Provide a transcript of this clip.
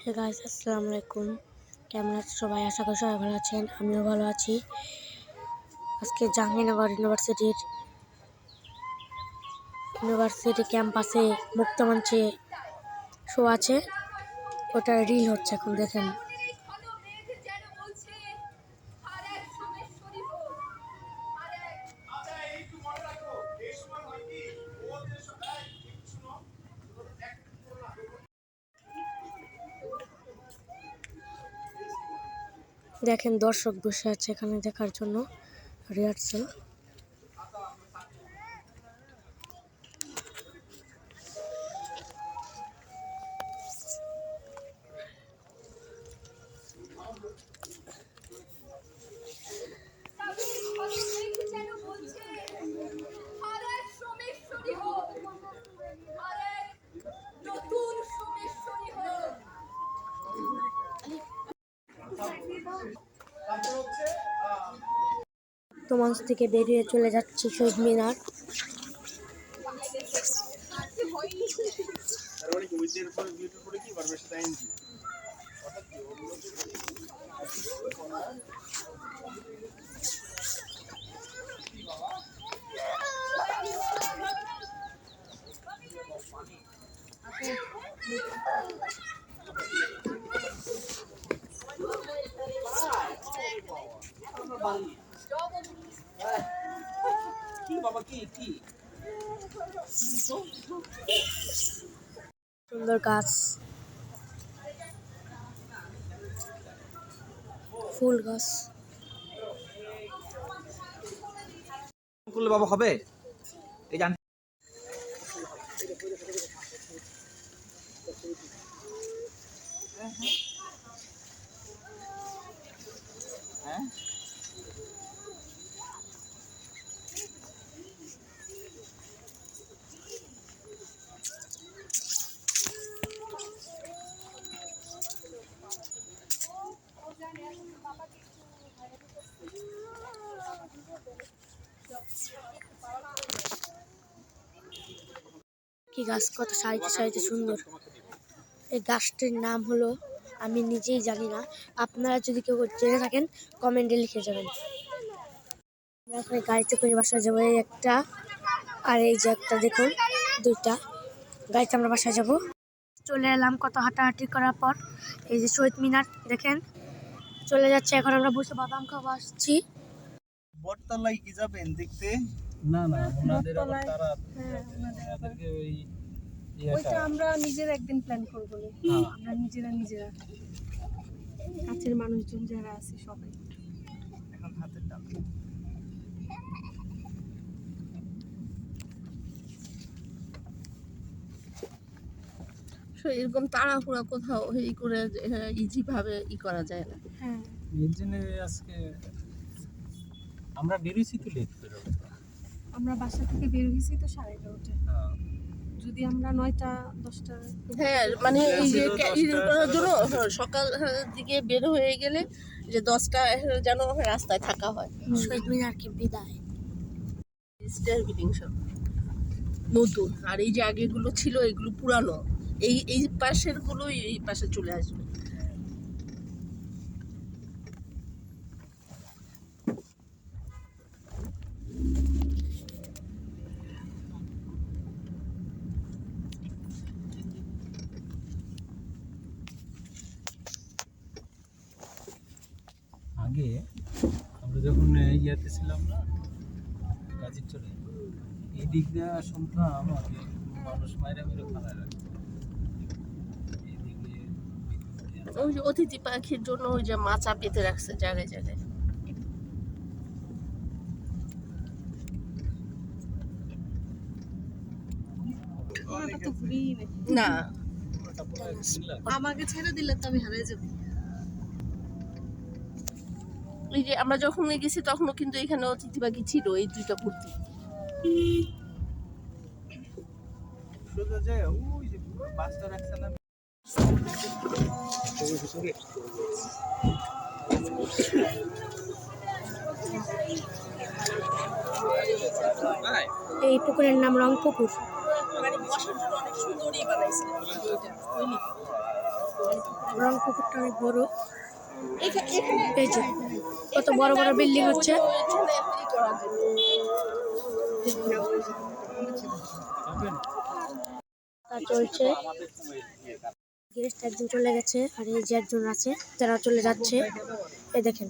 Hey guys, আসসালামু আলাইকুম। কেমন আছেন সবাই? আশা করি সবাই ভালো আছেন। আমিও ভালো আছি। আজকে জাহাঙ্গীরনগর ইউনিভার্সিটি ক্যাম্পাসে মুক্তমঞ্চে শো আছে। ওটা রিল হচ্ছে এখন, দেখেন। দেখেন, দর্শক বসে আছে এখানে দেখার জন্য রিহার্সাল। তো মঞ্চ থেকে বেরিয়ে চলে যাচ্ছি শহীদ মিনার। সুন্দর গাছ, ফুল গাছ। করলে বাবা হবে এই জান হ্যাঁ কি গাছ, কত সারিতে সারিতে সুন্দর। এই গাছটির নাম হলো, আমি নিজেই জানি না। আপনারা যদি কেউ জেনে থাকেন কমেন্টে লিখে যাবেন। এখন গাড়িতে করে বাসায় যাবো, এই একটা আর এই যে একটা, দেখুন দুইটা গাড়িতে আমরা বাসায় যাব। চলে এলাম কত হাঁটাহাঁটি করার পর। এই যে শহীদ মিনার দেখেন, চলে যাচ্ছে। এখন আমরা বসে বাদাম খাবো আসছি। বটতলায় কি যাবেন দেখতে? না না, ওনাদের আবার তারা ওনাদেরকে ওইটা আমরা নিজের একদিন প্ল্যান করবো। আমরা নিজেরা কাছের মানুষজন যারা আছে সবাই এখন হাতের টান এরকম তাড়াহুড়া কোথাও এই করে ইজি ভাবে করা যায় না। হ্যাঁ, এর জন্য আজকে আমরা বেরিয়েছি তো লেট করে। আমরা বাসা থেকে বের হয়েছি তো 11:30-তে। যদি আমরা 9টা-10টা, হ্যাঁ মানে এই যে করার জন্য সকাল দিকে বের হয়ে গেলে যে 10টা যেন রাস্তায় থাকা হয়। শহীদ মিনার কি বিদায়। স্টার বিল্ডিং সব নতুন, আর এই যে আগেগুলো ছিল এগুলো পুরানো। এই পাশের গুলো এই পাশে চলে আসবে। আগে আমরা যখন ইয়াতে ছিলাম না, গাজীর চলে এই দিক দিয়ে শুনতাম আগে মানুষ মায়েরা মেরে খানা রাখে এইদিকে। ওই যে অতিথি পাখির জন্য ওই যে মাচা পেতে রাখছে জায়গায় জায়গায়। তো ঘুরি না আমাকে ছেড়ে দিলে তো আমি হারিয়ে যাবো। এই যে আমরা যখন গেছি তখনও কিন্তু এখানে অতিথি পাখি ছিল, এই দুইটা ভর্তি। সোজা যায় ওই যে বাসটা রাখছে না এই পুকুরের নাম রংপুকুর। মানে বসার জন্য অনেক সুন্দরই বানাইছে। রং পুকুরটা অনেক বড়। এই যে কত বড় বড় বিল্ডিং হচ্ছে। তা চলছে, গেস্ট একজন চলে গেছে আর এই যে একজন আছে, তারা চলে যাচ্ছে। এই দেখেন